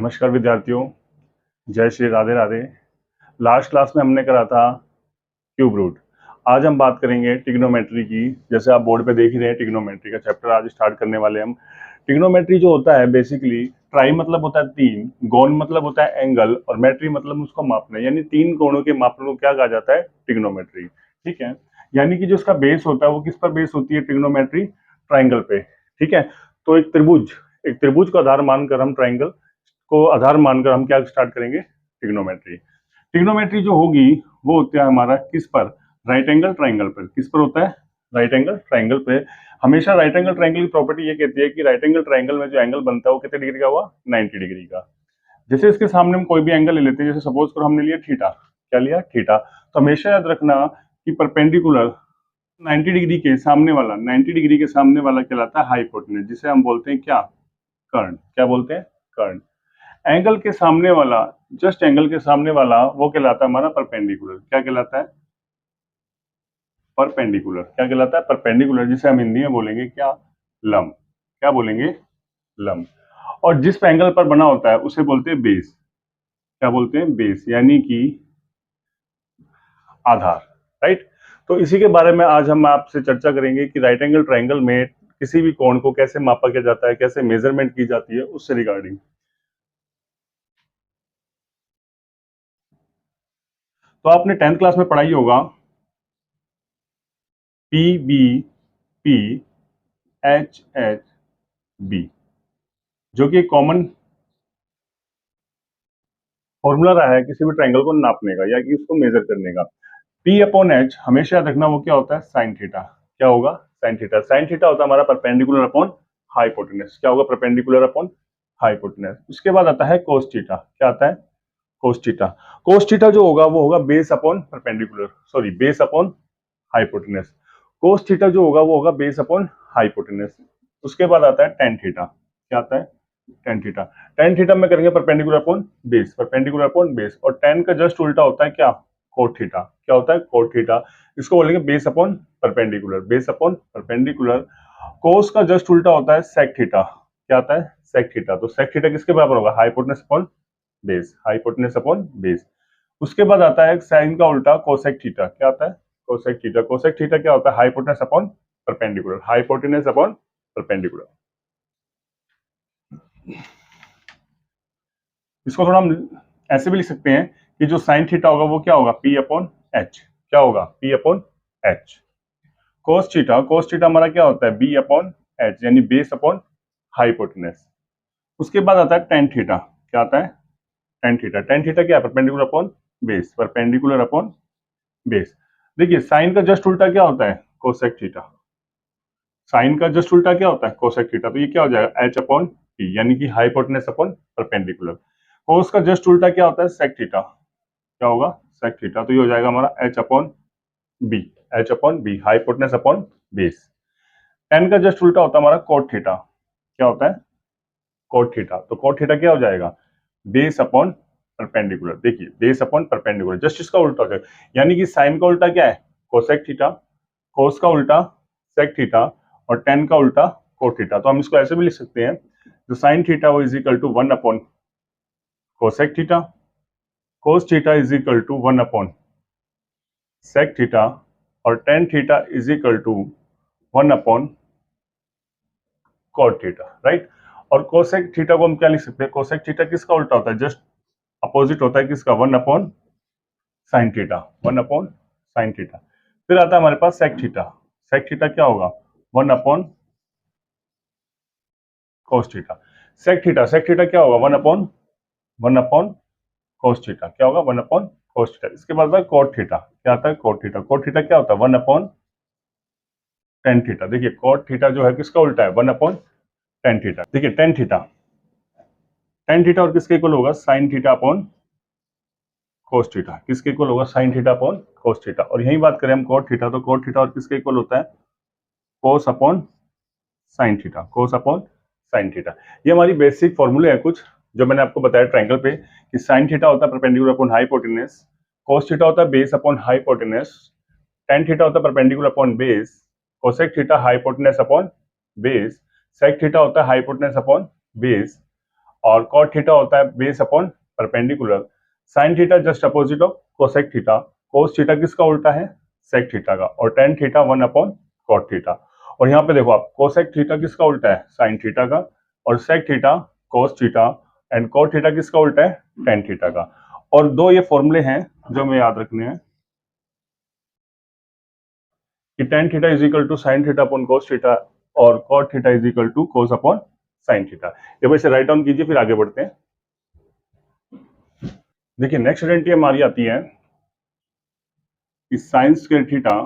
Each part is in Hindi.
नमस्कार विद्यार्थियों, जय श्री राधे राधे। लास्ट क्लास में हमने करा था क्यूब रूट। आज हम बात करेंगे ट्रिग्नोमेट्री की। जैसे आप बोर्ड पे देख ही रहे हैं, ट्रिग्नोमेट्री का चैप्टर आज स्टार्ट करने वाले हम। ट्रिग्नोमेट्री जो होता है बेसिकली, ट्राई मतलब होता है तीन, गोन मतलब होता है एंगल, और मेट्री मतलब उसको मापना, यानी तीन कोणों के मापन को क्या कहा जाता है? ट्रिग्नोमेट्री। ठीक है, यानी कि जो उसका बेस होता है वो किस पर बेस होती है? ट्रिग्नोमेट्री, ट्राइंगल पे। ठीक है, तो एक त्रिभुज को आधार मानकर हम ट्राइंगल को आधार मानकर हम क्या स्टार्ट करेंगे? ट्रिग्नोमेट्री। ट्रिग्नोमेट्री जो होगी वो होता है हमारा किस पर? राइट एंगल ट्राइंगल पर। किस पर होता है? राइट एंगल ट्राइंगल पे। हमेशा राइट एंगल ट्राइंगल की प्रॉपर्टी ये कहती है कि राइट एंगल ट्राइंगल में जो एंगल बनता है वो कितने डिग्री का हुआ? 90 डिग्री का। जैसे इसके सामने हम कोई भी एंगल ले लेते हैं, जैसे सपोज करो हमने लिया थीटा। क्या लिया? थीटा। तो हमेशा याद रखना कि परपेंडिकुलर 90 डिग्री के सामने वाला, 90 डिग्री के सामने वाला कहलाता है हाइपोटेन्यूज, जिसे हम बोलते हैं क्या? कर्ण। क्या बोलते हैं? कर्ण। एंगल के सामने वाला, जस्ट एंगल के सामने वाला, वो कहलाता है हमारा परपेंडिकुलर। क्या कहलाता है? परपेंडिकुलर। क्या कहलाता है? परपेंडिकुलर, जिसे हम हिंदी में बोलेंगे क्या? लंब। क्या बोलेंगे? लंब। और जिस एंगल पर बना होता है उसे बोलते हैं बेस। क्या बोलते हैं? बेस, यानी कि आधार। राइट। तो इसी के बारे में आज हम आपसे चर्चा करेंगे कि राइट एंगल ट्राइंगल में किसी भी कोण को कैसे मापा किया जाता है, कैसे मेजरमेंट की जाती है, उससे रिगार्डिंग। तो आपने 10th क्लास में पढ़ाई होगा P B P H H B, जो कि कॉमन फॉर्मूला रहा है किसी भी ट्राइंगल को नापने का या कि उसको मेजर करने का। पी अपॉन एच हमेशा याद रखना वो क्या होता है? Sine theta. क्या होगा? Sine theta. साइन थीटा होता है हमारा परपेंडिकुलर अपॉन हाइपोटेनस। क्या होगा? Perpendicular upon hypotenuse. उसके बाद आता है कोस थीटा। क्या आता है? Cos theta. कोस थीटा जो होगा वो होगा base upon perpendicular, sorry base upon hypotenuse. Cos theta जो होगा वो होगा बेस अपॉन हाइपोटेनस। उसके बाद आता है टेन थीटा। क्या आता है? Tan theta. टेन थीटा में करेंगे perpendicular upon base, perpendicular upon base. और टेन का जस्ट उल्टा होता है क्या? Cot theta. क्या होता है? Cot theta. इसको बोलेंगे base upon perpendicular, base upon perpendicular. Cos का जस्ट उल्टा होता है सेक थीटा। क्या आता है? Sec theta. तो सेक थीटा किसके बराबर होगा? Hypotenuse upon base, hypotenuse upon base. उसके बाद आता है साइन का उल्टा कोसेक थीटा। क्या आता है? Cosec theta. कोसेक थीटा क्या होता है? Hypotenuse upon perpendicular, hypotenuse upon perpendicular. इसको थोड़ा हम ऐसे भी लिख सकते हैं कि जो साइन थीटा होगा वो क्या होगा? P upon H. क्या होगा? P upon H. Cos theta, cos theta हमारा क्या होता है? बी अपॉन एच, यानी बेस अपॉन हाइपोटेनस। उसके बाद आता है टेन थीटा। क्या आता है? Tan theta. टेन थीटा क्या है? Perpendicular upon base, perpendicular upon base. देखिए साइन का जस्ट उल्टा क्या होता है? Cosec theta. साइन का जस्ट उल्टा क्या होता है? Cosec theta. तो ये क्या हो जाएगा? एच अपॉन पी, यानी कि हाइपोटेनस अपॉन परपेंडिकुलर। कोस का जस्ट उल्टा क्या होता है? Sec theta. क्या होगा? Sec theta. तो ये हो जाएगा हमारा H upon B, H upon B, hypotenuse upon base. Tan का जस्ट उल्टा होता है हमारा कोट थीटा। क्या होता है? Cot theta. तो कोट थीटा क्या हो जाएगा? Base upon perpendicular. देखिए बेस अपॉन परपेंडिकुलर, जस्ट इसका उल्टा हो जाएगा, यानी कि साइन का उल्टा क्या है? कोसेक थीटा, कोस का उल्टा सेक थीटा, और टेन का उल्टा कोट थीटा। तो हम इसको ऐसे भी लिख सकते हैं, जो साइन थीटा वो is equal to 1 upon cosec theta, cos theta is equal to 1 upon sec theta, और tan theta is equal to 1 upon cot theta. Right. और कोसेक थीटा को हम क्या लिख सकते हैं? कोसेक थीटा किसका उल्टा होता है? जस्ट अपोजिट होता है किसका? 1 upon sine theta, 1 upon sine theta. फिर आता है हमारे पास सेक थीटा। सेक थीटा क्या होगा? 1 upon cos theta. Sec theta, sec theta क्या होगा? 1 अपॉन कोस थीटा। क्या होगा? 1 अपॉन कोस थीटा। इसके बाद है कोट थीटा। क्या आता है? Cot theta. कोट थीटा क्या होता है? 1 अपॉन टेन थीटा। देखिए कोट थीटा जो है किसका उल्टा है? 1 अपॉन टेन थीटा। देखिए टेन थीटा, टेन थीटा और किसके इक्वल होगा? Sine theta upon cos theta. किसके इक्वल होगा? Sine theta upon cos theta. और यही बात करें हम कोट थीटा, तो कोट थीटा और किसके इक्वल होता है? कोस अपॉन साइन थीटा, कोस अपॉन साइन थीटा। ये हमारी बेसिक फॉर्मूले है कुछ जो मैंने आपको बताया ट्रायंगल पे, कि साइन थीटा होता है perpendicular upon hypotenuse, cos theta होता है base upon hypotenuse, tan theta होता है perpendicular upon base, cosec theta hypotenuse upon base, sec theta होता है हाइपोटेनस अपॉन बेस, और कॉट थीटा होता है base upon perpendicular, sine theta just opposite of cosec theta, cos theta किसका उल्टा है, सेक थीटा का, और tan theta 1 upon cot theta. और यहाँ पे देखो आप कोसेक थीटा किसका उल्टा है, साइन थीटा का, और sec theta cos theta, and cot theta किसका उल्टा है, टेन थीटा का। और दो ये फॉर्मूले हैं जो हमें याद रखने हैं कि tan theta is equal to sine theta upon cos theta और cot theta is equal to cos upon sine theta. ये वैसे राइट डाउन कीजिए, फिर आगे बढ़ते हैं। देखिए नेक्स्ट आइडेंटिटी हमारी आती है कि sine square theta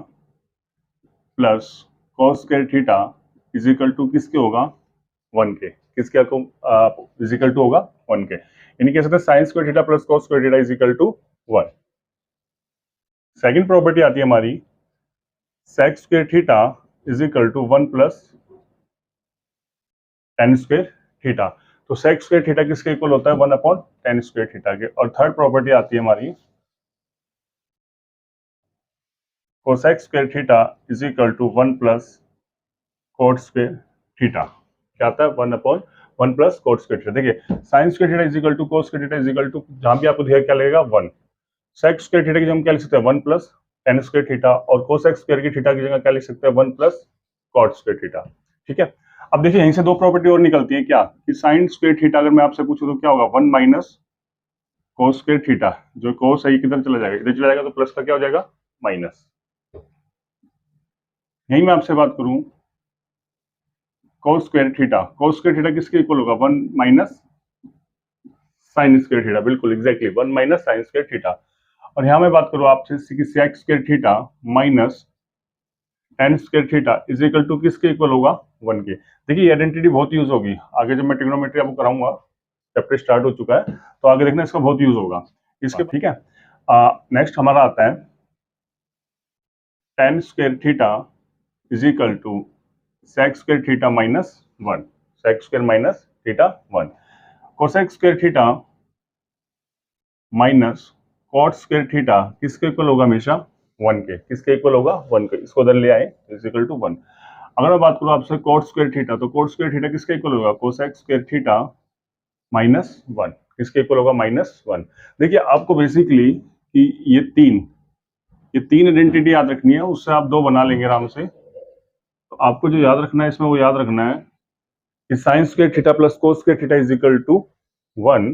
plus cos square theta is equal to किसके होगा, 1 के, किसके इज इक्वल टू होगा 1 के, यानी कह सकते हैं sine square theta plus cos square theta is equal to 1। Second property आती है हमारी sec square theta is equal to 1 plus tan square theta. तो सेक स्क्वायर थीटा किसके इक्वल होता है, 1 अपॉन टेन स्क्वायर थीटा के। और थर्ड प्रॉपर्टी आती है हमारी cosec square theta is equal to 1 plus cot square theta. क्या आता है, 1 upon 1 plus cot square theta. देखिए sine square theta is equal to cos square theta is equal to, जहां भी आपको दिखेगा क्या लगेगा 1। सेक स्क्वायर थीटा की जगह क्या लिख सकते हैं 1 प्लस टेन स्क्वायर थीटा, और कोसेक स्क्वायर की थीटा की जगह क्या लिख सकते हैं 1 प्लस कॉट स्क्वायर थीटा। ठीक है, अब देखिए यहीं से दो प्रॉपर्टी और निकलती है क्या, कि साइन स्क्वायर थीटा अगर मैं आपसे पूछूं तो क्या होगा 1 माइनस कोस स्क्वायर थीटा, जो कोस है ये किधर चला जाएगा, इधर चला जाएगा, तो प्लस का क्या हो जाएगा माइनस। यही मैं आपसे बात करूं कोस स्क्वायर थीटा किसके इक्वल होगा 1 माइनस साइन स्क्वायर थीटा, बिल्कुल exactly 1 minus sine square theta. और यहां मैं बात करूं आपसे sec square theta minus tan square theta is equal to किसके इक्वल होगा 1 के। देखिए ये आइडेंटिटी बहुत यूज होगी आगे, जब मैं ट्रिग्नोमेट्री आपको कराऊंगा, चैप्टर स्टार्ट हो चुका है तो आगे देखना इसका बहुत यूज होगा इसके। ठीक है, नेक्स्ट हमारा आता है tan square theta is equal to sec square theta minus 1, sec square minus theta 1, cosec square theta minus cot square theta किसके इक्वल होगा हमेशा 1 के, किसके इक्वल होगा 1 के, इसको उधर ले आए इज इक्वल टू 1। अगर मैं बात करूं आपसे कॉट स्क्वायर थीटा, तो कॉट स्क्वायर थीटा किसके इक्वल होगा कोसेक स्क्वायर थीटा माइनस 1, किसके इक्वल होगा माइनस 1। देखिए आपको बेसिकली कि ये तीन आइडेंटिटी याद रखनी है, उससे आप दो बना लेंगे आराम से। तो आपको जो याद रखना है इसमें वो याद रखना है कि sine square theta plus cos square theta is equal to 1,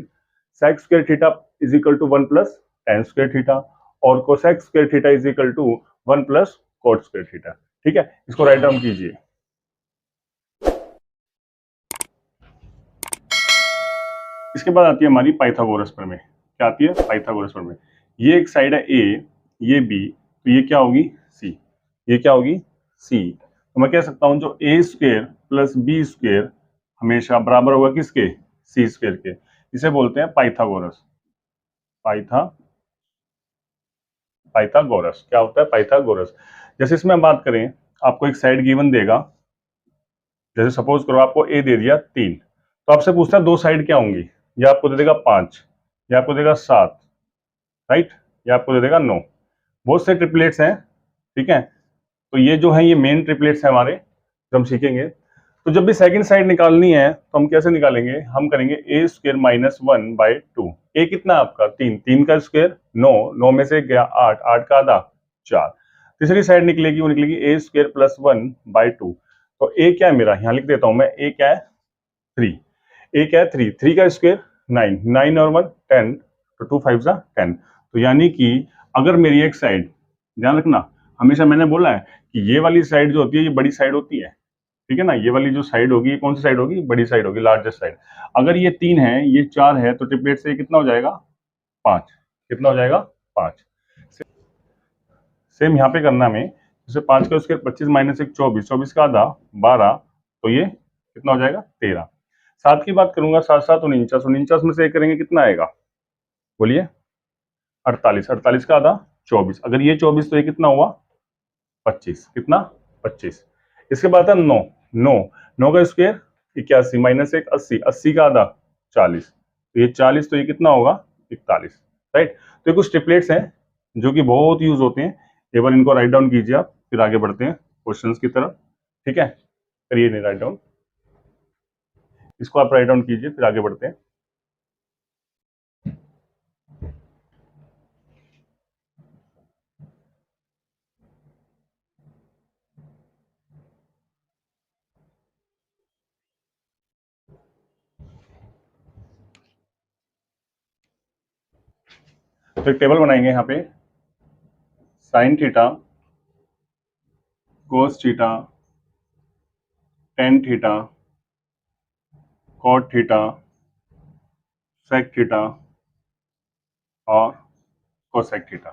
sec square theta is equal to 1 plus tan square theta, और cosec square theta is equal to 1 plus cot square theta. ठीक है, इसको राइट डाउन कीजिए। इसके बाद आती है हमारी पाइथागोरस प्रमेय। क्या आती है, पाइथागोरस प्रमेय। ये एक साइड है ए, ये बी, तो ये क्या होगी सी, ये क्या होगी सी। तो मैं कह सकता हूं जो ए स्क्वायर प्लस बी स्क्वायर हमेशा बराबर होगा किसके, सी स्क्वायर के। इसे बोलते हैं पाइथागोरस। पाइथागोरस क्या होता है, पाइथागोरस। जैसे इसमें हम बात करें, आपको एक साइड गिवन देगा, जैसे सपोज करो आपको ए दे दिया 3, तो आपसे पूछता है दो साइड क्या होंगी, या आपको दे देगा 5, या आपको देगा 7, राइट, या आपको दे देगा 9। बहुत से ट्रिपलेट्स हैं, ठीक है। तो ये जो है ये मेन ट्रिपलेट्स है हमारे, जो हम सीखेंगे। तो जब भी सेकंड साइड निकालनी है तो हम कैसे निकालेंगे, हम करेंगे ए स्क्वायर माइनस 1 बाई 2। ए कितना आपका 3, 3 का स्क्वायर 9, 9 में से गया 8, 8 का आधा 4। तीसरी साइड निकलेगी, वो निकलेगी ए स्क्वायर प्लस 1 बाई 2। तो ए क्या है मेरा, यहाँ लिख देता हूं मैं, ए क्या है 3, ए क्या है 3, 3 का स्क्वायर 9, 9 और 1 10, तो 2 5 जा 10। तो यानी कि अगर मेरी एक साइड, ध्यान रखना हमेशा मैंने बोला है कि ये वाली साइड जो होती है ये बड़ी साइड होती है, ठीक है ना। ये वाली जो साइड होगी ये कौन सी साइड होगी, बड़ी साइड होगी, लार्जेस्ट साइड। अगर ये 3 है ये 4 है, तो ट्रिपलेट से कितना हो जाएगा 5, कितना हो जाएगा 5। सेम यहाँ पे करना हमें, जैसे 5 का स्क्वायर 25 माइनस 1 24, 24 का आधा 12, तो ये कितना हो जाएगा 13। 7 की बात करूंगा, 7 7 49, 49 में से एक करेंगे कितना आएगा, बोलिए 48, 48 का आधा 24, अगर ये 24 तो ये कितना हुआ 25, कितना 25। इसके बाद है 9, 9, 9 का स्क्वायर 81 माइनस 1 80, 80 का आधा 40, तो ये 40, तो ये कितना होगा 41, राइट। तो ये कुछ ट्रिपलेट्स हैं जो कि बहुत यूज होते हैं, एक बार इनको राइट डाउन कीजिए आप, फिर आगे बढ़ते हैं क्वेश्चंस की तरफ। ठीक है, करिए नहीं राइट डाउन, इसको आप राइट डाउन कीजिए फिर आगे बढ़ते हैं। तो एक टेबल बनाएंगे यहाँ पे, sine theta, cos theta, tan theta, cot theta, sec theta और कोसेक थीटा,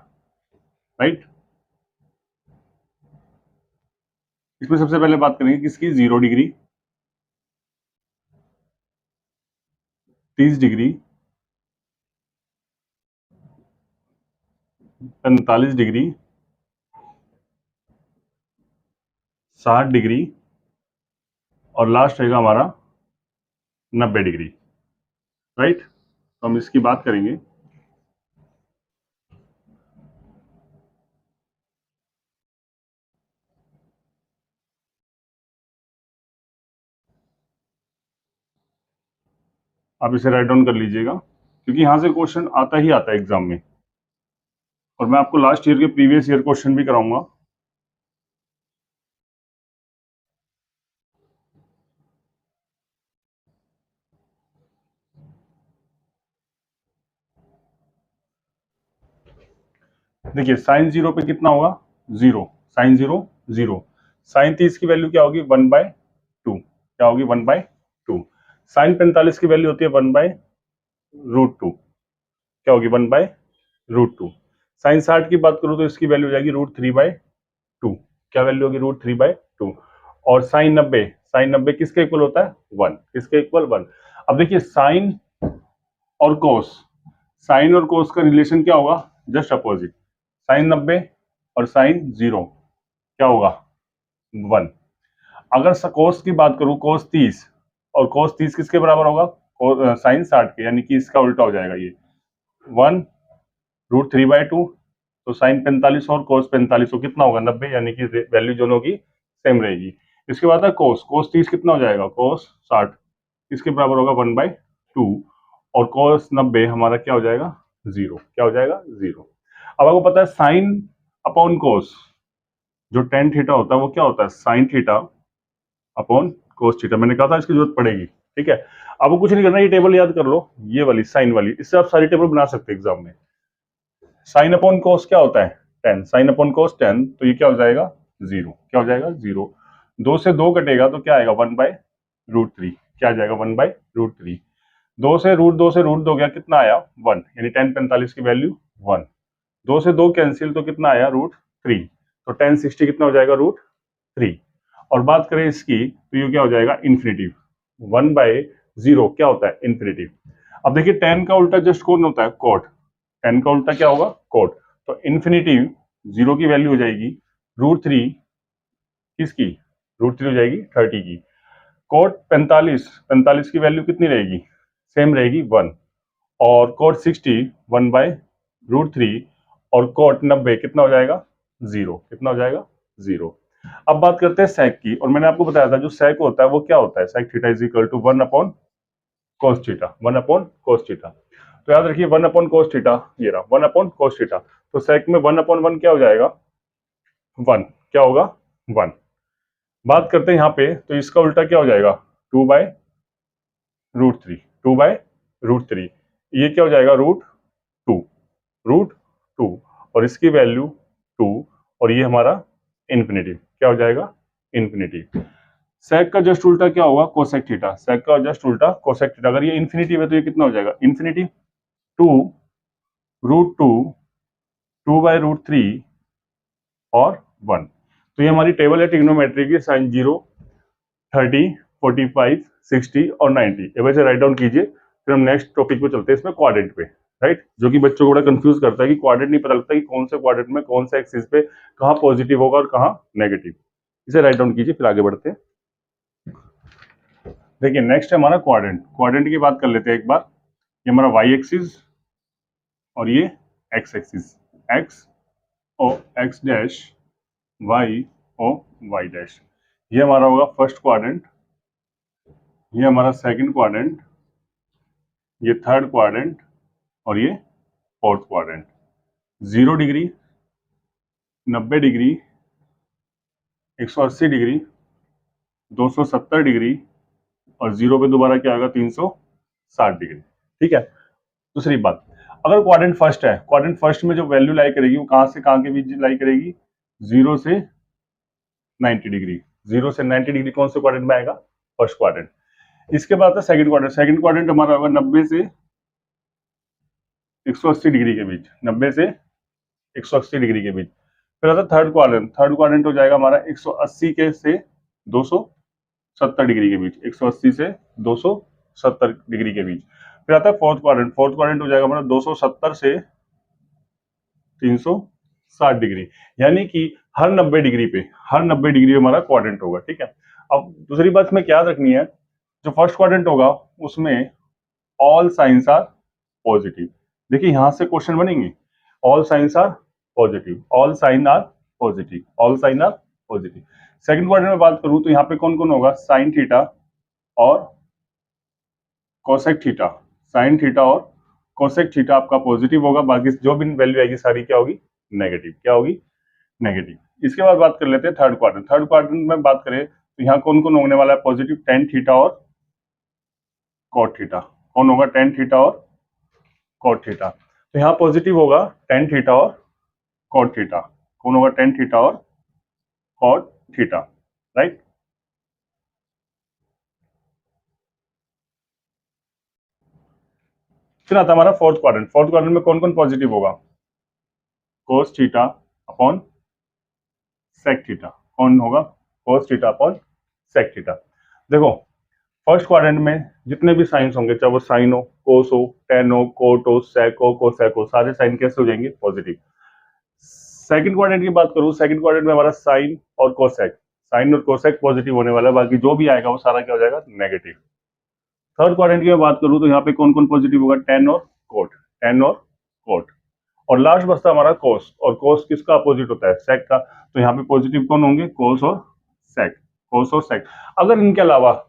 राइट। इसमें सबसे पहले बात करेंगे किसकी, 0 डिग्री, 30 डिग्री, 45 डिग्री, 60 डिग्री और लास्ट रहेगा हमारा 90 डिग्री, राइट। तो हम इसकी बात करेंगे। आप इसे राइट डाउन कर लीजिएगा, क्योंकि यहां से क्वेश्चन आता ही आता है एग्जाम में, और मैं आपको लास्ट ईयर के प्रीवियस ईयर क्वेश्चन भी कराऊंगा। देखिए साइन 0 पे कितना होगा, 0, साइन 0 0, साइन 30 की वैल्यू क्या होगी, 1/2, क्या होगी 1/2। साइन 45 की वैल्यू होती है 1/√2, क्या होगी 1/√2। साइन 60 की बात करूं तो इसकी वैल्यू हो जाएगी √3/2, क्या वैल्यू होगी √3/2। और साइन 90 किसके इक्वल होता है, 1, किसके इक्वल 1। अब देखिए साइन और कोस, साइन और कोस का रिलेशन क्या होगा, जस्ट अपोजिट, साइन 90 और साइन 0 क्या होगा, 1। अगर कोस की बात करूं, कोस 30 और कोस 30 किसके बराबर होगा, साइन 60 के, यानी कि इसका उल्टा हो जाएगा ये 1√3/2। तो साइन 45 और कोस 45 को कितना होगा, 90, यानी कि वैल्यू दोनों की सेम रहेगी। इसके बाद है कोस, कोस 30 कितना हो जाएगा, कोस 60 किसके बराबर होगा, 1/2। और कोस 90 हमारा क्या हो जाएगा, 0, क्या हो जाएगा 0। अब आपको पता है साइन अपॉन कोस, जो टेन थीटा होता है वो क्या होता है, sign theta upon cos theta. मैंने कहा था इसकी जरूरत पड़ेगी, ठीक है। आपको कुछ नहीं करना, ये टेबल याद कर लो, ये वाली साइन वाली, इससे आप सारी टेबल बना सकते हैं एग्जाम में। साइन अपॉन कोस क्या होता है, 10, साइन अपॉन कोस 10, तो ये क्या हो जाएगा 0, क्या हो जाएगा 0। 2 से 2 कटेगा तो क्या आएगा 1/√3, क्या आ जाएगा 1/√3। 2 गया कितना आया 1, यानी 10 45 की वैल्यू 1। 2 से 2 कैंसिल तो कितना आया √3, तो 10 60 कितना हो जाएगा √3। और बात करें इसकी तो ये क्या हो जाएगा इन्फिनिटिव, 1/0 क्या होता है इन्फिनिटिव। अब देखिए 10 का उल्टा जस्ट कौन होता है, कॉट, 10 का उल्टा क्या होगा, कोट। तो इन्फिनिटिव 0 की वैल्यू हो जाएगी √3 किसकी, √3 हो जाएगी 30 की। कोट 45 की वैल्यू कितनी रहेगी, सेम रहेगी 1। और कोट 60 1/√3। और कोट 90 कितना हो जाएगा 0, कितना हो जाएगा 0। अब बात करते हैं सेक की, और मैंने आपको बताया था जो सेक होता है वो क्या होता है, sec theta is equal to 1/cos theta, 1/cos theta. तो याद रखिए 1/cos थीटा, ये रहा 1/cos थीटा। तो सेक में 1/1 क्या हो जाएगा, 1, क्या होगा 1। बात करते हैं यहाँ पे तो इसका उल्टा क्या हो जाएगा, 2/√3, 2/√3, ये क्या हो जाएगा √2, √2, और इसकी वैल्यू 2, और ये हमारा इन्फिनिटी, क्या हो जाएगा इन्फिनिटी। सेक का जस्ट उल्टा क्या होगा, कोसेक थीटा, सेक का जस्ट उल्टा कोसेक थीटा। अगर ये इन्फिनिटी है तो ये कितना हो जाएगा इन्फिनिटी 2√2, 2/√3 और 1। तो ये हमारी टेबल है ट्रिग्नोमेट्री की, साइन 0, 30, 45, 60 और 90। ये वैसे राइट डाउन कीजिए, फिर हम नेक्स्ट टॉपिक पे चलते हैं, इसमें क्वाड्रेंट पे, राइट। जो कि बच्चों को बड़ा कंफ्यूज करता है कि क्वाड्रेंट नहीं पता लगता कि कौन से क्वाड्रेंट में कौन से एक्सिस पे कहाँ पॉजिटिव होगा और कहाँ नेगेटिव। इसे राइट डाउन कीजिए, फिर आगे बढ़ते हैं। देखिए नेक्स्ट है हमारा क्वाड्रेंट, क्वाड्रेंट की बात कर लेते हैं एक बार। ये हमारा वाई एक्सिस और ये X axis, X O X dash, Y O Y dash. ये हमारा होगा फर्स्ट क्वाड्रेंट, ये हमारा सेकंड क्वाड्रेंट, ये थर्ड क्वाड्रेंट और ये fourth quadrant. 0 degree, 90 degree, 180 degree, 270 degree और 0 पे दोबारा क्या आएगा 360 डिग्री, ठीक है। दूसरी बात, अगर क्वाड्रेंट फर्स्ट है, क्वाड्रेंट फर्स्ट में जो वैल्यू लाई करेगी वो कहां से कहां के बीच लाई करेगी, 0 से 90 डिग्री। 0 से 90 डिग्री कौन से क्वाड्रेंट में आएगा, फर्स्ट क्वाड्रेंट। इसके बाद है सेकंड क्वाड्रेंट। सेकंड क्वाड्रेंट हमारा होगा 90 से 180 डिग्री के बीच, 90 से 180 डिग्री के बीच। फिर आता है थर्ड क्वाड्रेंट। थर्ड क्वाड्रेंट हो जाएगा हमारा 180 के से 270 डिग्री के बीच, 180 से 270 डिग्री के बीच। फिर आता है फोर्थ क्वाड्रेंट। फोर्थ क्वाड्रेंट हो जाएगा हमारा 270 से 360 डिग्री, यानी कि हर 90 डिग्री पे, हर 90 डिग्री पे हमारा क्वाड्रेंट होगा। ठीक है, अब दूसरी बात में क्या रखनी है, जो फर्स्ट क्वाड्रेंट होगा उसमें ऑल साइंस आर पॉजिटिव। देखिए यहां से क्वेश्चन बनेंगे, all sines are positive, all sine are positive, all sine are positive. Second quadrant में बात करूं तो यहाँ पे कौन कौन होगा, साइन थीटा और कोसेक थीटा। साइन थीटा और कोसेक थीटा आपका पॉजिटिव होगा, बाकी जो भी वैल्यू आएगी सारी क्या होगी, नेगेटिव। क्या होगी, नेगेटिव। इसके बाद बात कर लेते हैं थर्ड क्वाड्रेंट। थर्ड क्वाड्रेंट में बात करें तो यहाँ कौन कौन होने वाला है पॉजिटिव, टेन थीटा और कॉट थीटा। कौन होगा, टेन थीटा और कॉट थीटा। तो यहाँ पॉजिटिव होगा टेन थीटा और कॉट थीटा। कौन होगा, टेन थीटा और कॉट थीटा, राइट। फिर आता हमारा फोर्थ क्वाड्रेंट। फोर्थ क्वाड्रेंट में कौन कौन पॉजिटिव होगा, cos theta upon sec theta. कौन होगा, cos theta upon sec theta. देखो फर्स्ट क्वाड्रेंट में जितने भी साइंस होंगे, चाहे वो साइन हो, कोस हो, टेन हो, कोट हो, सेक हो, कोसेक हो, सारे साइन कैसे हो जाएंगे, पॉजिटिव। सेकंड क्वाड्रेंट की बात करूं, सेकंड क्वाड्रेंट में हमारा साइन और कोसेक, साइन और कोसेक पॉजिटिव होने वाला है, बाकी जो भी आएगा वो सारा क्या हो जाएगा, नेगेटिव। थर्ड क्वाड्रेंट की मैं बात करूं तो यहाँ पे कौन कौन पॉजिटिव होगा, टेन और कोट, टेन और कोट। और लास्ट बचता हमारा कोस, और कोस किसका अपोजिट होता है, सेक का। तो यहाँ पे पॉजिटिव कौन होंगे, कोस और सेक, कोस और सेक। अगर इनके अलावा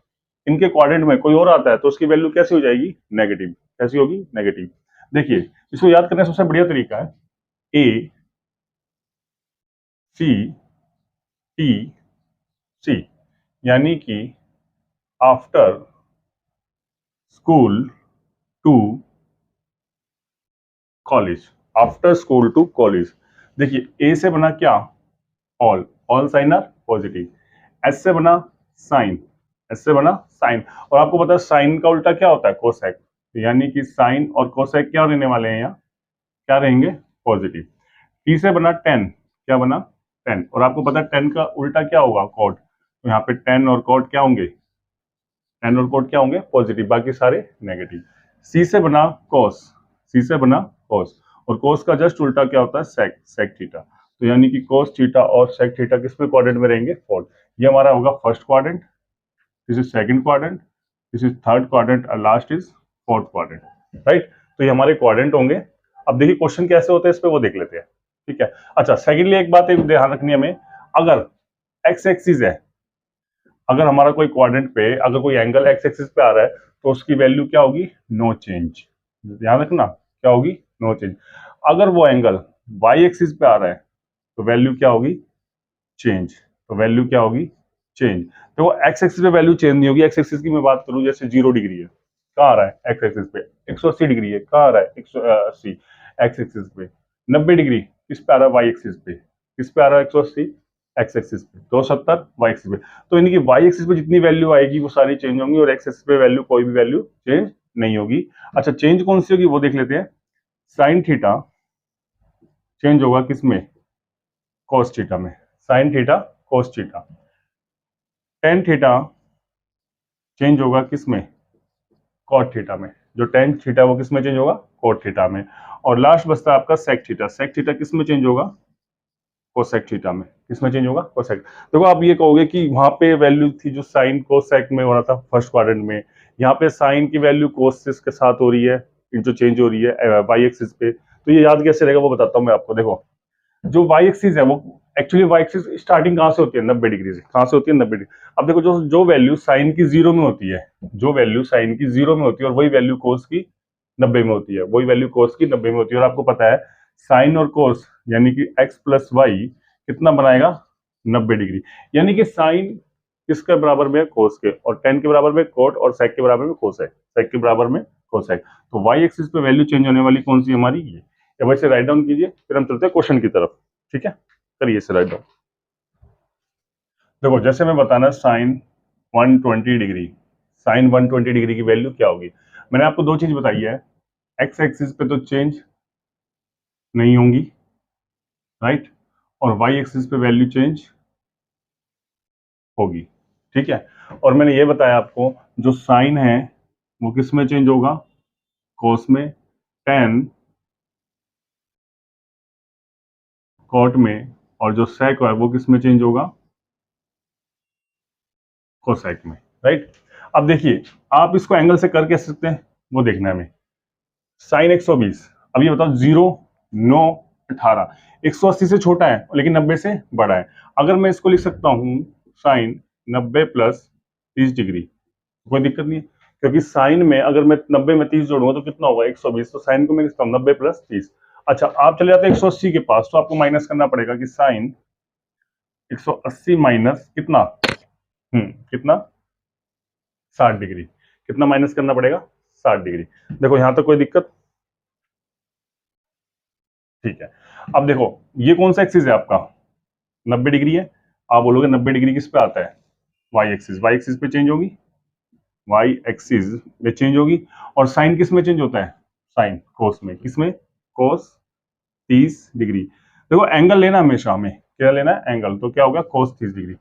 इनके क्वाड्रेंट में कोई और आता है तो उसकी वैल्यू कैसी हो जाएगी, नेगेटिव। कैसी होगी, नेगेटिव। देखिए इसको याद करने का सबसे बढ़िया तरीका है, ए सी टी सी, यानी कि after school to college, after school to college. देखिए ए से बना क्या, all, all sine are positive. S से बना साइन, एस से बना साइन, और आपको पता है साइन का उल्टा क्या होता है, कोसेक। यानी कि साइन और कोसेक क्या रहने वाले हैं यहाँ, क्या रहेंगे, पॉजिटिव। टी से बना टेन, क्या बना, टेन, और आपको पता है टेन का उल्टा क्या होगा, कॉट। तो यहाँ पे टेन और कॉट क्या होंगे, टेन और कॉट क्या होंगे, पॉजिटिव, बाकी सारे नेगेटिव। सी से बना कॉस, सी से बना कॉस, और कॉस का जस्ट उल्टा क्या होता है, सेक, सेक थीटा। तो यानी कि कॉस थीटा और सेक थीटा किस में क्वाड्रेंट में रहेंगे, फोर्थ। ये हमारा होगा first quadrant, this is second quadrant, this is third quadrant, और last is fourth quadrant, right. तो ये हमारे क्वाड्रेंट होंगे। अब देखिए क्वेश्चन कैसे होते हैं इस पे वो देख लेते हैं, ठीक है। अच्छा, सेकेंडली एक बात ध्यान रखनी है हमें, अगर एक्स एक्सिस है, अगर हमारा कोई क्वाड्रेंट पे अगर कोई एंगल एक्स एक्सिस पे आ रहा है तो उसकी वैल्यू क्या होगी, नो चेंज। ध्यान रखना क्या होगी, नो चेंज। अगर वो एंगल वाई एक्सिस पे आ रहा है तो वैल्यू क्या होगी, चेंज। तो वैल्यू क्या होगी, चेंज। तो एक्स एक्सिस पे वैल्यू चेंज नहीं होगी। एक्स एक्सिस की मैं बात करूं, जैसे 0 डिग्री है, कहाँ आ रहा है, एक्स एक्सिस पे। 180 डिग्री है, कहाँ आ रहा है, 180 एक्स एक्सिस पे। 90 डिग्री किस पे आ रहा है, वाई एक्सिस पे। किस पे आ रहा है, 180 एक्स एक्सिस पे, 270 वाई एक्सिस पे। तो इनकी वाई एक्सिस पे जितनी वैल्यू आएगी वो सारी चेंज होंगी, और एक्स एक्सिस पे वैल्यू कोई भी वैल्यू चेंज नहीं होगी। अच्छा, चेंज कौन सी होगी वो देख लेते हैं। साइन थीटा चेंज होगा किसमें, कॉस थीटा में, sine theta cos theta. Tan theta change होगा किसमें, कॉट थीटा में। जो टेन थीटा वो किसमें चेंज होगा, कॉट थीटा में। और लास्ट बचता है आपका सेक थीटा। सेक थीटा किसमें चेंज होगा, कोसेक थीटा में। किसमें चेंज होगा, कोसेक। देखो आप ये कहोगे कि वहां पे वैल्यू थी जो साइन कोसेक में हो रहा था फर्स्ट क्वाड्रेंट में, यहाँ पे साइन की वैल्यू कोसेक के साथ हो रही है, इंटरचेंज हो रही है वाई एक्सिस पे। तो ये याद कैसे रहेगा वो बताता हूँ मैं आपको। देखो जो वाई एक्सिस है वो एक्चुअली वाई एक्सिस स्टार्टिंग कहाँ से होती है, 90 डिग्री से। कहाँ से होती है, 90 डिग्री। अब देखो जो जो वैल्यू साइन की 0 में होती है, जो वैल्यू साइन की 0 में होती है और वही वैल्यू कोस की 90 में होती है, वही वैल्यू कोस की 90 में होती है। और आपको पता है साइन और कोस यानी कि एक्स प्लस वाई कितना बनाएगा, 90 डिग्री। यानी कि साइन किसके बराबर में है, कोस के, और टेन के बराबर में कोट, और सेक के बराबर में कोस है, सेक के बराबर में कोसेक। तो वाई एक्सिस पे वैल्यू चेंज होने वाली कौन सी हमारी, ये वैसे राइट डाउन कीजिए, फिर हम चलते हैं क्वेश्चन की तरफ। ठीक है, करिए इसे राइट डाउन। देखो जैसे मैं बताना साइन 120 डिग्री, साइन 120 डिग्री की वैल्यू क्या होगी। मैंने आपको दो चीज बताई है, एक्स एक्सिस पे तो चेंज नहीं होंगी, राइट, और वाई एक्सिस पे वैल्यू चेंज होगी। ठीक है, और मैंने ये बताया आपको जो साइन है वो किस में चेंज होगा, कोस में, टेन कॉट में, और जो सेक है वो किस में चेंज होगा, कोसेक में, राइट। अब देखिए आप इसको एंगल से कर कैसे सकते हैं वो देखना है हमें। साइन 120, अब ये बताओ 0, 9, 18, 180 से छोटा है लेकिन 90 से बड़ा है। अगर मैं इसको लिख सकता हूं साइन 90 प्लस 30 डिग्री, कोई दिक्कत नहीं है, क्योंकि साइन में अगर मैं 90 में 30 जोड़ूंगा तो कितना होगा 120, तो साइन को मैं लिखता हूँ 90 प्लस 30। अच्छा आप चले जाते हैं 180 के पास, तो आपको माइनस करना पड़ेगा कि साइन 180 माइनस कितना, कितना, 60 डिग्री। कितना माइनस करना पड़ेगा, 60 डिग्री। देखो यहां तक कोई दिक्कत, ठीक है। अब देखो ये कौन सा एक्सिस है आपका, 90 डिग्री है। आप बोलोगे 90 डिग्री किस पे आता है, वाई एक्सिस, वाई एक्सिस पे चेंज होगी, वाई एक्सिस में चेंज होगी। और साइन किस में चेंज होता है, साइन कोस में, किसमें, कोस 30 डिग्री। देखो एंगल लेना हमेशा, हमें क्या लेना है, एंगल, तो क्या होगा कोस 30 डिग्री।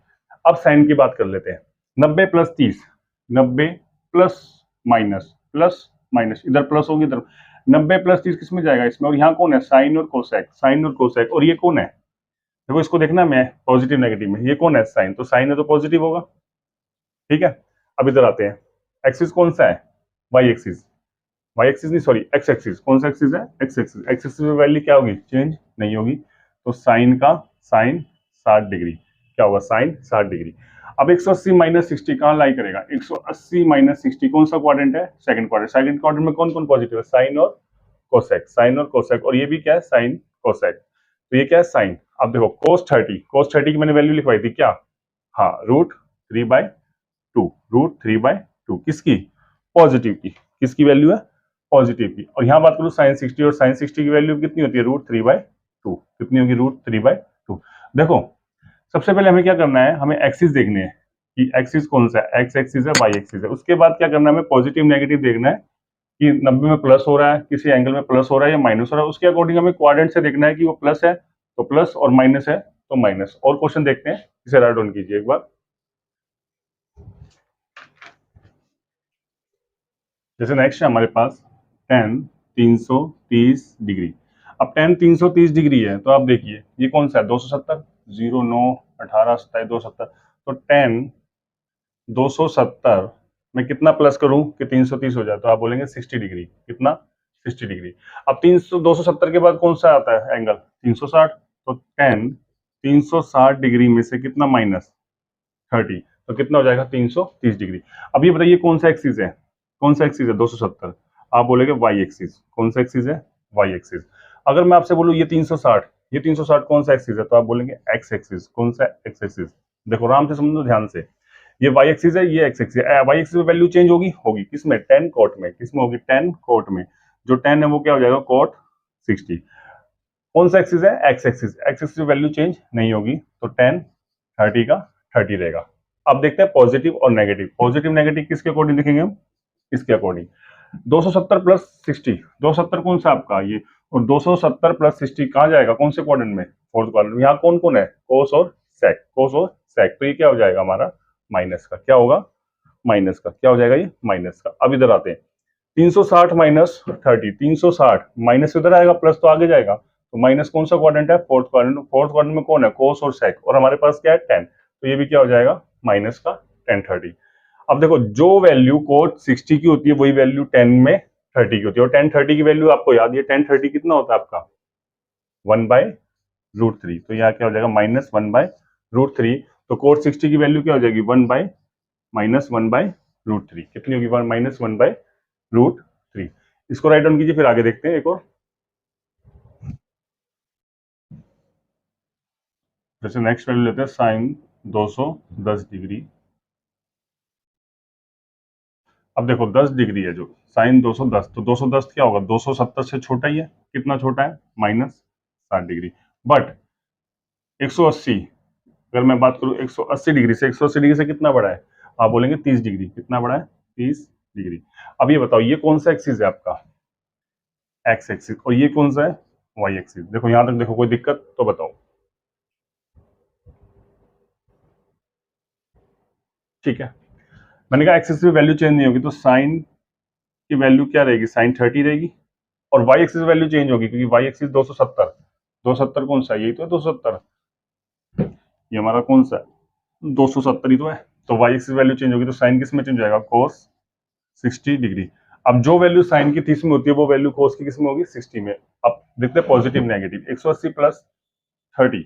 अब साइन की बात कर लेते हैं, 90 plus 30, 90 plus minus, plus minus, इधर प्लस होगी इधर, 90 प्लस 30 किस में जाएगा, इसमें, और यहाँ कौन है, साइन और कोसेक, साइन और कोसेक, और ये कौन है, देखो इसको देखना मैं पॉजिटिव नेगेटिव में, ये कौन है, साइन, तो साइन है तो पॉजिटिव होगा। ठीक है, अब इधर आते हैं, एक्सिस कौन सा है, वाई एक्सिस, वाई एक्सिस नहीं सॉरी एक्स एक्सिस, कौन सा एक्सिस है, एक्स एक्सिस, एक्स एक्सिस में वैल्यू क्या होगी, चेंज नहीं होगी, तो साइन का साइन 60 डिग्री, क्या होगा, साइन 60 डिग्री। अब 180 माइनस 60 कहाँ लाई करेगा, 180 माइनस 60 कौन सा क्वाड्रेंट है, सेकंड क्वाड्रेंट, सेकंड क्वाड्रेंट में कौन कौन पॉजिटिव है, साइन और कोसेक, साइन और कोसेक, और ये भी क्या है, साइन कोसेक, तो ये क्या है, साइन। अब देखो कोस 30, कोस 30 की मैंने वैल्यू लिखवाई थी क्या, हाँ, √3/2, √3/2 किसकी, पॉजिटिव की, किसकी वैल्यू है, पॉजिटिव की। और यहाँ बात करूँ साइन 60, और साइन 60 की वैल्यू कितनी होती है, √3/2, कितनी होगी, √3/2। देखो सबसे पहले हमें क्या करना है, हमें एक्सिस देखने हैं कि एक्सिस कौन सा है, एक्स एक्सिस है, वाई एक्सिस है। उसके बाद क्या करना है, हमें पॉजिटिव नेगेटिव देखना है कि 90 में प्लस हो रहा है, किसी एंगल में प्लस हो रहा है या माइनस हो रहा है, उसके अकॉर्डिंग हमें क्वाड्रेंट से देखना है कि वो प्लस है तो प्लस, और माइनस है तो माइनस। और क्वेश्चन देखते हैं, इसे राइट डाउन कीजिए एक बार। जैसे नेक्स्ट है हमारे पास टेन 330 डिग्री। अब टेन 330 डिग्री है तो आप देखिए ये कौन सा है, 270, 0, 9, 18, 27, 270, तो टेन 270 में कितना प्लस करूं कि 330 हो जाए, तो आप बोलेंगे 60 डिग्री, कितना, 60 डिग्री। अब 270 के बाद कौन सा आता है एंगल, 360, तो टेन 360 डिग्री में से कितना माइनस 30, तो कितना हो जाएगा 330 डिग्री। अब ये बताइए कौन सा एक्सिस है, कौन सा एक्सिस है 270, आप बोलेंगे वाई एक्सिस, कौन सा एक्सिस है, वाई एक्सिस। अगर मैं आपसे बोलूं ये 360, ये 360 कौन सा एक्सिस है, तो आप बोलेंगे एक्स एक्सिस, कौन सा एक्स एक्सिस। देखो आराम से समझो ध्यान से, ये वाई एक्सिस है, ये एक्स एक्सिस है, वाई एक्सिस में वैल्यू चेंज होगी, होगी किसमें, टेन कोट में, किसमें होगी, टेन कोट में, जो टेन है वो क्या हो जाएगा, कोट 60। कौन सा एक्सिस है, एक्स एक्सिस, एक्स एक्सिस में वैल्यू चेंज नहीं होगी, तो टेन 30 का 30 रहेगा। अब देखते हैं पॉजिटिव और नेगेटिव, पॉजिटिव नेगेटिव किसके अकॉर्डिंग देखेंगे हम, इसके अकॉर्डिंग। 270 प्लस 60, 270 कौन सा आपका ये, और 270 प्लस 60 कहाँ जाएगा, कौन से क्वाड्रेंट में, फोर्थ क्वाड्रेंट में। यहाँ कौन कौन है, कोस और सेक, कोस और सेक, तो ये क्या हो जाएगा हमारा, माइनस का, क्या होगा, माइनस का, क्या हो जाएगा ये, माइनस का। अब इधर आते हैं, 360 माइनस 30, 360 माइनस इधर आएगा, प्लस तो आगे जाएगा, तो माइनस कौन सा क्वाड्रेंट है, फोर्थ क्वाड्रेंट, फोर्थ क्वाड्रेंट में कौन है, कोस और सेक, और हमारे पास क्या है 10, तो ये भी क्या हो जाएगा, माइनस का 10/30। अब देखो जो वैल्यू कोट 60 की होती है वही वैल्यू 10 में 30 की होती है, और 10/30 की वैल्यू आपको याद है, 10/30 कितना होता है आपका, 1/√3, तो यहाँ क्या हो जाएगा, -1/√3। तो कोट 60 की वैल्यू क्या हो जाएगी, -1/√3, कितनी होगी, -1/√3। इसको राइट डाउन कीजिए, फिर आगे देखते हैं एक और। जैसे नेक्स्ट वैल्यू लेते हैं साइन 210 डिग्री। अब देखो 10 डिग्री है जो साइन 210, तो 210 क्या होगा, 270 से छोटा ही है, कितना छोटा है, -60 डिग्री। बट 180, अगर मैं बात करूं 180 डिग्री से, 180 डिग्री से कितना बड़ा है, आप बोलेंगे 30 डिग्री, कितना बड़ा है, 30 डिग्री। अब ये बताओ ये कौन सा एक्सिस है आपका, एक्स एक्सिस, और ये कौन सा है, वाई एक्सिस। देखो यहां तक देखो, कोई दिक्कत तो बताओ। ठीक है, मैंने कहा एक्सिस की वैल्यू चेंज नहीं होगी, तो साइन की वैल्यू क्या रहेगी, साइन 30 रहेगी। और वाई एक्सिस वैल्यू चेंज होगी, क्योंकि वाई एक्सिस 270, 270 कौन सा है, यही तो है 270, ये हमारा कौन सा है, 270 ही तो है। तो वाई एक्सिस वैल्यू चेंज होगी, तो साइन किस में चेंज हो जाएगा, कोस 60 डिग्री। अब जो वैल्यू साइन की 30 में होती है, वो वैल्यू कोस की किस में होगी, 60 में। अब देखते हैं पॉजिटिव नेगेटिव, 180 प्लस 30,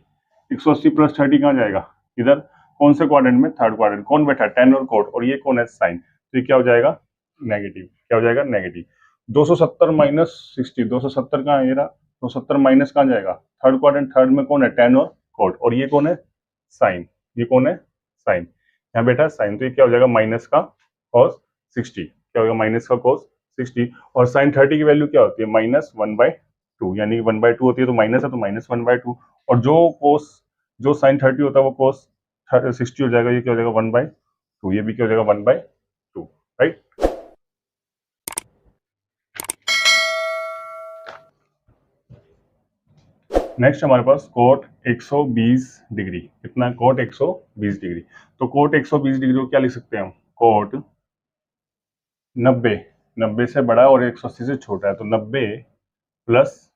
180 प्लस 30 कहाँ जाएगा, इधर कौन से क्वाड्रेंट में, थर्ड क्वाड्रेंट। कौन बैठा है, टेन और कोट, और ये कौन है, साइन, तो ये क्या हो जाएगा, नेगेटिव। क्या हो जाएगा, नेगेटिव। 270 माइनस 60, 270 कहाँ है, ये रहा, 270 माइनस कहाँ जाएगा, थर्ड क्वाड्रेंट, थर्ड में कौन है, टेन और कोट, और ये कौन है, साइन, ये कौन है, साइन, यहाँ बैठा है साइन, तो ये क्या हो जाएगा, माइनस का कॉस 60, क्या होगा, माइनस का कॉस 60। और साइन 30 की वैल्यू क्या होती है, -1/2, यानी कि 1/2 होती है, तो माइनस है, तो -1/2। और जो कोस, जो साइन 30 होता है वो कोस 60 हो जाएगा, ये क्या हो जाएगा, 1/2, ये भी क्या हो जाएगा, 1/2, राइट। नेक्स्ट हमारे पास कोट 120 डिग्री, कितना है, कोट 120 डिग्री। तो कोट 120 डिग्री को क्या लिख सकते हैं हम, कोट 90, 90 से बड़ा है और 180 से छोटा है, तो 90 प्लस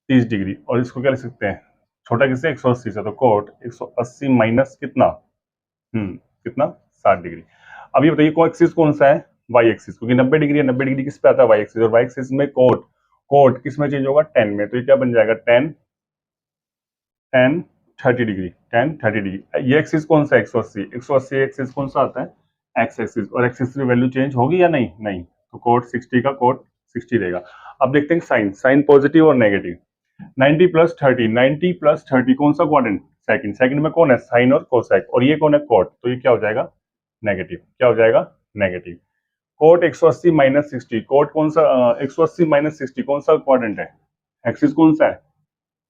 30 डिग्री, और इसको क्या लिख सकते हैं, छोटा किससे, 180 से, तो कोट 180 माइनस कितना, कितना, 60 डिग्री। अब ये बताइए को एक्सिस कौन सा है, वाई एक्सिस, क्योंकि 90 डिग्री है, 90 डिग्री किस पे आता है, वाई एक्सिस, और वाई एक्सिस में कोट, कोट किस में चेंज होगा, 10 में, तो ये क्या बन जाएगा, 10 10 30 डिग्री, 10 30 डिग्री। ये एक्सिस कौन सा है, 180, 180 एक्सिस कौन सा आता है, एक्स एक्सिस, और एक्सिस की वैल्यू चेंज होगी या नहीं, नहीं, तो कोट 60 का कोट 60 रहेगा। अब देखते हैं साइन, साइन पॉजिटिव और नेगेटिव। 90 प्लस 30, 90 प्लस 30 कौन सा क्वाड्रेंट, सेकंड, सेकंड में कौन है, साइन और कोसेक, और ये कौन है, कोट, तो ये क्या हो जाएगा, नेगेटिव, क्या हो जाएगा, नेगेटिव। कोट 180 माइनस 60, कोट कौन सा, 180 माइनस 60 कौन सा क्वाड्रेंट है, एक्सिस कौन सा है,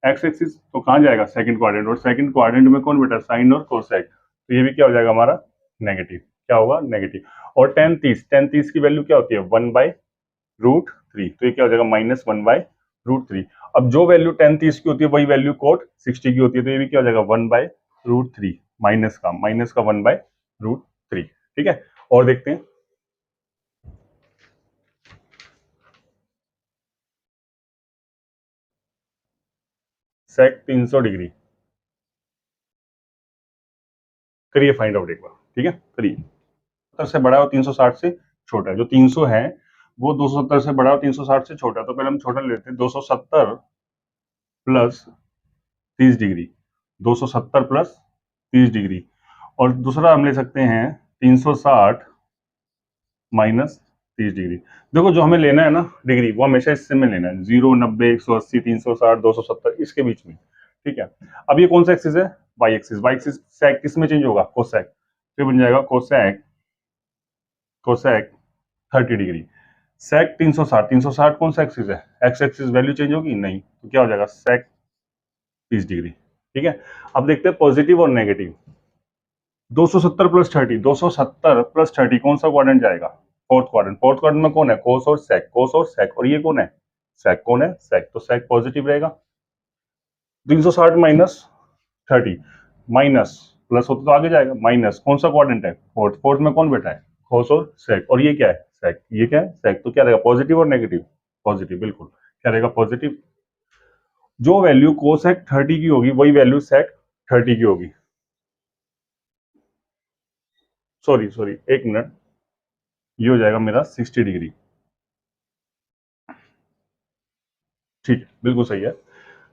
एक्स एक्सिस, तो कहाँ जाएगा, सेकंड क्वाड्रेंट, और सेकंड क्वाड्रेंट में कौन बेटा, साइन और कोसेक, तो ये भी क्या हो जाएगा हमारा, नेगेटिव, क्या होगा, नेगेटिव। और 10 30 की वैल्यू क्या होती है, 1/√3, तो ये क्या हो जाएगा, -1/√3। अब जो वैल्यू 10 30 की होती है वही वैल्यू कोट 60 की होती है, तो ये भी क्या हो जाएगा, 1/√3, माइनस का 1/√3, ठीक है। और देखते हैं, सेक 300 डिग्री, करिए फाइंड आउट एक बार, ठीक है, करिए। 70 से बड़ा है और 360 से छोटा है, जो 300 है वो 270 से बड़ा और 360 से छोटा है, तो पहले हम छोटा लेते हैं, 270 प्लस 30 डिग्री, 270 प्लस 30 डिग्री। और दूसरा हम ले सकते हैं 360 माइनस 30 डिग्री। देखो जो हमें लेना है ना डिग्री, वो हमेशा इससे में लेना है, 0 90 180 360 270, इसके बीच में, ठीक है। अब ये कौन सा एक्सिस है, वाई एक्सिस, वाई एक्सिस सेक किस में चेंज होगा, कोसेक, तो ये बन जाएगा कोसेक, कोसेक 30 डिग्री। सेक 360, 360 कौन सा एक्सिस है, एक्स एक्सिस, वैल्यू चेंज होगी नहीं, तो क्या हो जाएगा, सेक 30 डिग्री, ठीक है। अब देखते हैं पॉजिटिव और नेगेटिव। 270 प्लस 30, 270 प्लस 30 कौन सा क्वाड्रेंट जाएगा, फोर्थ क्वाड्रेंट, फोर्थ क्वाड्रेंट में कौन है, कोस और सेक, कोस और सेक, और ये कौन है, सेक, कौन है, सेक, तो सेक पॉजिटिव रहेगा। 360 माइनस 30, माइनस प्लस होता तो आगे जाएगा, माइनस कौन सा क्वाड्रेंट है, फोर्थ, फोर्थ में कौन बैठा है, कोस और सेक, और ये क्या है, सेक, ये क्या है, सेक, तो क्या रहेगा, पॉजिटिव और नेगेटिव, पॉजिटिव, बिल्कुल, क्या रहेगा, पॉजिटिव। जो वैल्यू कोसेक 30 की होगी वही वैल्यू सेक 30 की होगी, सॉरी सॉरी एक मिनट, ये हो जाएगा मेरा 60 डिग्री, ठीक है, बिल्कुल सही है।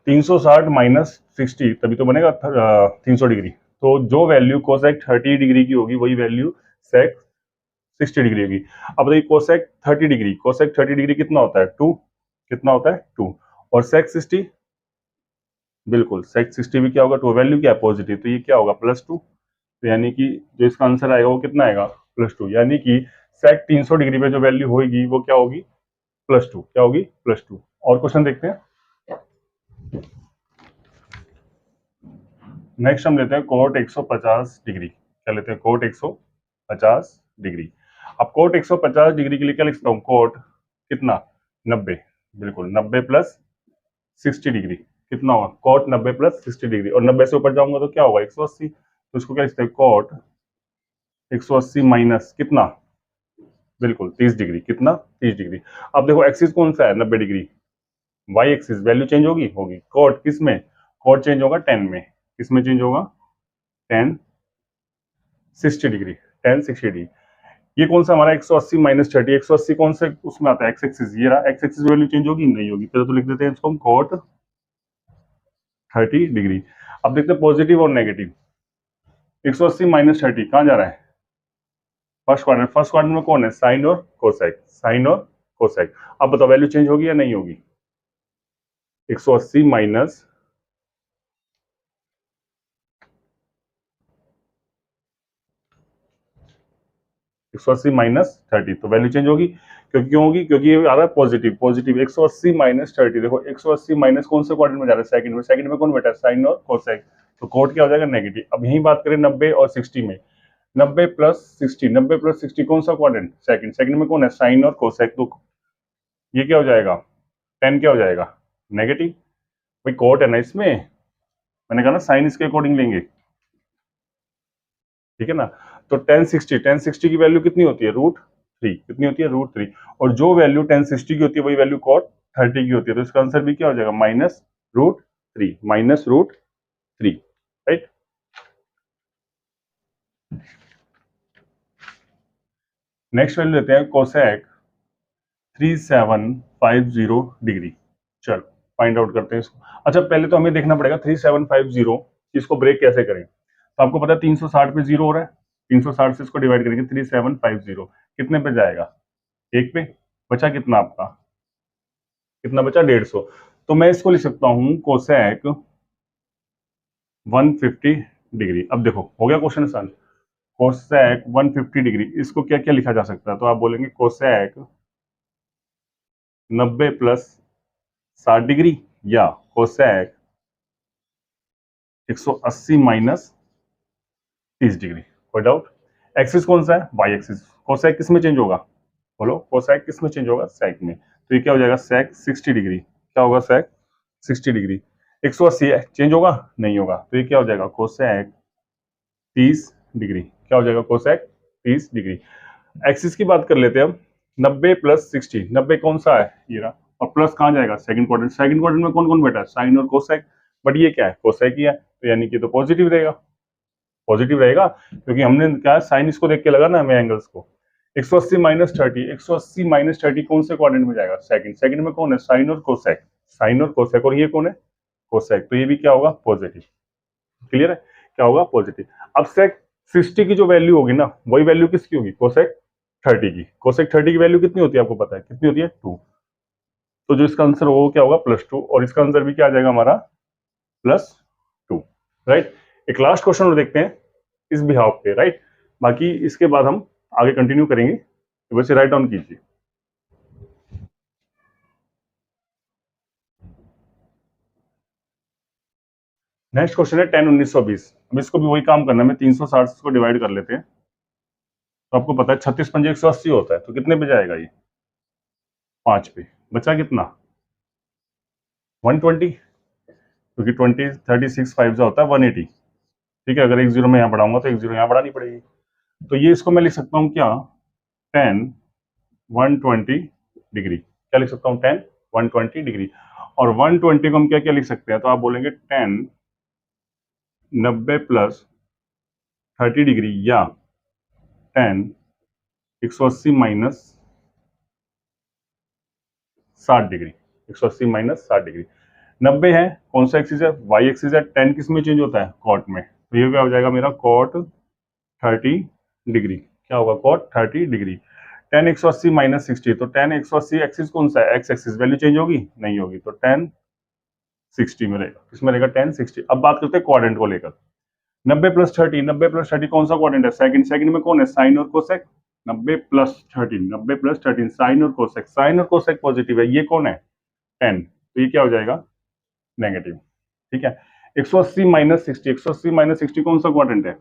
360 माइनस 60 तभी तो बनेगा 300 डिग्री, तो जो वैल्यू कोसेक 30 डिग्री की होगी वही वैल्यू सेक 60 डिग्री होगी। अब देखिए कोसेक 30 डिग्री, कोसेक 30 डिग्री कितना होता है, 2, कितना होता है, 2, और सेक 60, बिल्कुल सेक 60 भी क्या होगा, 2, वैल्यू क्या है, पॉजिटिव, तो ये क्या होगा, +2, तो यानी कि जो इसका आंसर आएगा वो कितना आएगा, +2, यानी कि सेक 300 डिग्री पे जो वैल्यू होगी वो क्या होगी, +2, क्या होगी, +2। और क्वेश्चन देखते हैं। नेक्स्ट हम लेते हैं कोट 150 डिग्री। क्या लेते हैं, कोट 150 डिग्री। अब कोट 150 डिग्री के लिए क्या लिख सकता हूँ, कोट कितना, 90, बिल्कुल 90 प्लस 60 डिग्री कितना होगा, कोट 90 प्लस 60 डिग्री, और 90 से ऊपर जाऊंगा तो क्या होगा, 180। तो इसको क्या लिखते हैं, कोट 180 माइनस कितना, बिल्कुल 30 डिग्री, कितना, 30 डिग्री। अब देखो एक्सिस कौन सा है, 90 degree, Y axis, value change होगी, होगी। कोट किस में, कोट चेंज होगा 10 में, किस में चेंज होगा, 10 60 डिग्री, 10 60 डिग्री। ये कौन सा हमारा 180 माइनस 30, 180 कौन से उसमें आता है, एक्स एक्सिस, ये रहा, एक्स एक्सिस वैल्यू चेंज होगी, नहीं होगी, पहले तो लिख देते हैं इसको हम कोट 30 डिग्री। अब देखते हैं पॉजिटिव और नेगेटिव। 180 माइनस 30 कहाँ जा रहा है, फर्स्ट क्वाड्रेंट, फर्स्ट क्वाड्रेंट में कौन है, साइन और कोसेक, साइन और कोसेक। अब बताओ वैल्यू चेंज होगी या नहीं होगी, 180 माइनस 180 माइनस 30, तो वैल्यू चेंज होगी, क्योंकि क्यों होगी, क्योंकि ये आ रहा है पॉजिटिव, पॉजिटिव 180 माइनस 30, देखो 180 माइनस कौन से क्वाड्रेंट में जा रहा है, सेकंड में, सेकंड में कौन बैठा है, साइन और कोसेक, तो कोट क्या हो जाएगा, नेगेटिव। अब यही बात करें 90 और 60 में, 90 प्लस 60, 90 प्लस 60 कौन सा क्वाड्रेंट, सेकंड, सेकंड में कौन है, साइन और कोसेक, तो ये क्या हो जाएगा, 10 क्या हो जाएगा, नेगेटिव। भाई कोट है ना इसमें, मैंने कहा ना साइन इसके अकॉर्डिंग लेंगे, ठीक है ना। तो 1060 की वैल्यू कितनी होती है, √3, कितनी होती है, √3, और जो वैल्यू 1060 की होती है वही वैल्यू कॉट 30 की होती है, तो इसका आंसर भी क्या हो जाएगा, -√3, -√3, राइट। नेक्स्ट वैल्यू लेते हैं कोसेक 3750 डिग्री। चल फाइंड आउट करते हैं इसको। अच्छा पहले तो हमें देखना पड़ेगा 3750 इसको ब्रेक कैसे करें। तो आपको पता है 360 पे 0 हो रहा है, 360 से इसको डिवाइड करेंगे, 3750 कितने पे जाएगा, एक पे, बचा कितना आपका, कितना बचा, 150। तो मैं इसको लिख सकता हूं कोसेक 150 डिग्री। अब देखो हो गया क्वेश्चन आसान, कोसेक 150 डिग्री, इसको क्या क्या लिखा जा सकता है, तो आप बोलेंगे कोसेक 90 प्लस 60 डिग्री, या कोसेक 180 माइनस 30 डिग्री, कोई डाउट। एक्सिस कौन सा है, वाई एक्सिस, कोसेक किस में चेंज होगा, बोलो कोसेक किस में चेंज होगा, सेक में, तो ये क्या हो जाएगा, सेक 60 डिग्री, क्या होगा, सेक 60 डिग्री। 180 चेंज होगा, नहीं होगा, तो ये क्या हो जाएगा, कोसेक 30 डिग्री, क्या हो जाएगा, कोसेक 30 डिग्री। एक्सिस की बात कर लेते हैं हम, 90 प्लस 60, 90 कौन सा है, ये रहा, और प्लस कहाँ जाएगा, सेकंड क्वाड्रेंट, सेकंड क्वाड्रेंट में कौन कौन बैठा है, साइन और कोसेक, बट ये क्या है, कोसेक ही है, तो यानी कि तो पॉजिटिव रहेगा, पॉजिटिव रहेगा, क्योंकि हमने क्या साइन इसको देख के लगा ना हमें एंगल्स को। 180 माइनस 30, 180 माइनस 30 कौन से क्वाड्रेंट में जाएगा, सेकंड, सेकंड में कौन है, साइन और कोसेक, साइन और कोसेक, और ये कौन है, कोसेक, तो ये भी क्या होगा, पॉजिटिव, क्लियर है, क्या होगा, पॉजिटिव। अब सेक 60 की जो वैल्यू होगी ना, वही वैल्यू किसकी होगी, कोसेक 30 की, कोसेक 30 की वैल्यू कितनी होती है आपको पता है, कितनी होती है, 2, तो जो इसका आंसर होगा वो क्या होगा, +2, और इसका आंसर भी क्या आ जाएगा हमारा, +2, राइट। एक लास्ट क्वेश्चन और देखते हैं इस बिहाव पे, राइट, बाकी इसके बाद हम आगे कंटिन्यू करेंगे, तो वैसे राइट डाउन कीजिए। नेक्स्ट क्वेश्चन है 10 1920। अब इसको भी वही काम करना है, मैं 360 को डिवाइड कर लेते हैं, तो आपको पता है 36 पंजे 180 होता है, तो कितने पे जाएगा ये, 5 पे, बचा कितना, 120, क्योंकि 20 36 5 होता है 180, ठीक है, अगर एक जीरो में यहाँ बढ़ाऊंगा तो एक जीरो यहाँ बढ़ानी पड़ेगी, तो ये इसको मैं लिख सकता हूँ क्या, 10 120 डिग्री, क्या लिख सकता हूँ, 10 120 डिग्री, और 120 को हम क्या क्या लिख सकते हैं, तो आप बोलेंगे 10 90 प्लस 30 डिग्री, या 10 180 माइनस 60 डिग्री, 180 माइनस 60 डिग्री। 90 है, कौन सा एक्सिस है, वाई एक्सिस है, 10 किस में चेंज होता है, कॉट में, तो ये क्या हो जाएगा मेरा, कॉट 30 डिग्री, क्या होगा, कॉट 30 डिग्री। 10 180 माइनस 60, तो 10 180 एक्सिस कौन सा है, एक्स एक्सिस, वैल्यू चेंज होगी, नहीं होगी, तो 10 60 में रहेगा, किसमें रहेगा, 10 60। अब बात करते हैं क्वाड्रेंट को लेकर, 90 प्लस 30, 90 प्लस 30 कौन सा क्वाड्रेंट है, सेकंड, सेकंड में कौन है, साइन और कोसेक, 90 प्लस 13, 90 प्लस 13 साइन और कोसेक, साइन और कोसेक पॉजिटिव है, ये कौन है 10, तो ये क्या हो जाएगा नेगेटिव। ठीक है, 180 माइनस 60, 180 माइनस 60 कौन सा क्वाड्रेंट है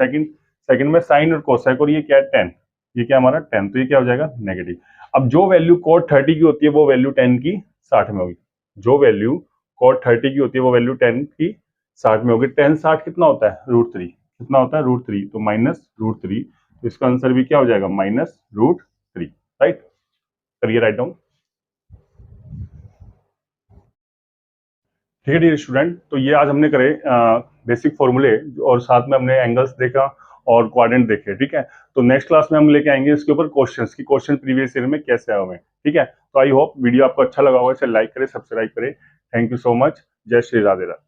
सेकंड, सेकंड में साइन और कोसेक, और ये क्या है 10, ये क्या हमारा 10, तो ये क्या हो जाएगा नेगेटिव। अब जो वैल्यू cot 30 की होती है वो वैल्यू 10 की 60 में होगी, जो वैल्यू cot 30 की होती है वो वैल्यू 10 की 60 में होगी। 10 60 कितना होता है √3, कितना होता है √3, तो -√3, तो इसका आंसर भी क्या हो जाएगा -√3, राइट। करिए राइट डाउन। ठीक है डियर स्टूडेंट, तो ये आज हमने करे बेसिक फॉर्मूले और साथ में हमने एंगल्स देखा और क्वाड्रेंट देखे। ठीक है, तो नेक्स्ट क्लास में हम लेके आएंगे इसके ऊपर क्वेश्चंस की, क्वेश्चन प्रीवियस ईयर में कैसे आए हुए हैं। ठीक है, तो आई होप वीडियो आपको अच्छा लगा होगा, इसे लाइक करें, सब्सक्राइब करें। Thank you so much. जय श्री राधे राधे।